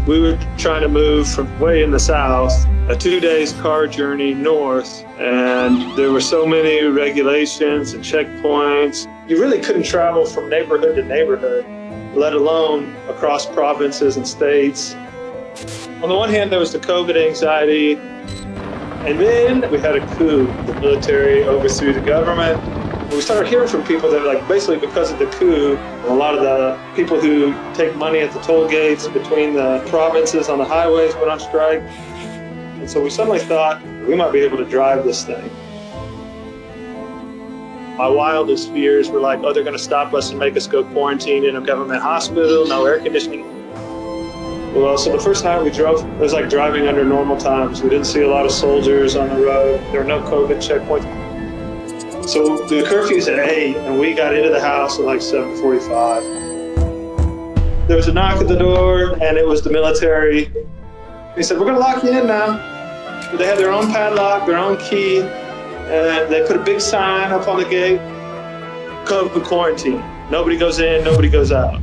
We were trying to move from way in the south, a 2-day car journey north, and there were so many regulations and checkpoints. You really couldn't travel from neighborhood to neighborhood, let alone across provinces and states. On the one hand, there was the COVID anxiety, and then we had a coup. The military overthrew the government. We started hearing from people that, like, basically because of the coup, a lot of the people who take money at the toll gates between the provinces on the highways went on strike. And so we suddenly thought we might be able to drive this thing. My wildest fears were like, oh, they're going to stop us and make us go quarantine in a government hospital, no air conditioning. Well, so the first night we drove, it was like driving under normal times. We didn't see a lot of soldiers on the road. There were no COVID checkpoints. So the curfew's at 8, and we got into the house at like 7:45. There was a knock at the door, and it was the military. He said, we're going to lock you in now. They had their own padlock, their own key, and they put a big sign up on the gate, COVID quarantine. Nobody goes in, nobody goes out.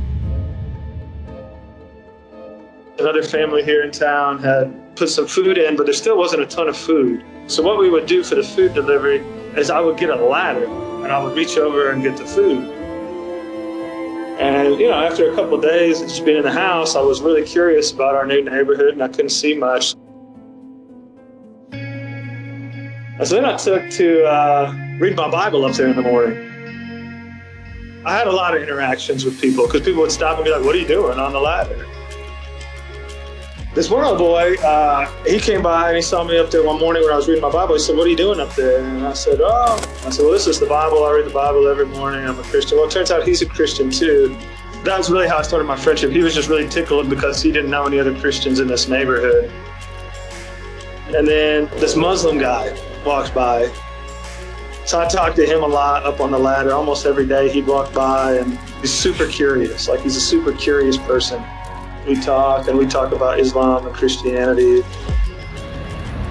Another family here in town had put some food in, but there still wasn't a ton of food. So what we would do for the food delivery is I would get a ladder and I would reach over and get the food. And, you know, after a couple of days of just being in the house, I was really curious about our new neighborhood and I couldn't see much. And so then I took to read my Bible up there in the morning. I had a lot of interactions with people because people would stop and be like, what are you doing on the ladder? This one little boy, he came by and he saw me up there one morning when I was reading my Bible. He said, what are you doing up there? And I said, well, this is the Bible. I read the Bible every morning. I'm a Christian. Well, it turns out he's a Christian too. That was really how I started my friendship. He was just really tickled because he didn't know any other Christians in this neighborhood. And then this Muslim guy walks by. So I talked to him a lot up on the ladder. Almost every day he'd walk by, and he's super curious. Like, he's a super curious person. We talk about Islam and Christianity.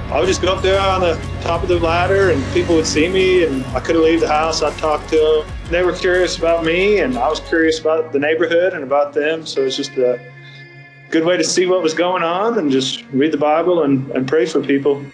I would just go up there on the top of the ladder and people would see me and I couldn't leave the house. I'd talk to them. They were curious about me and I was curious about the neighborhood and about them. So it's just a good way to see what was going on and just read the Bible and pray for people.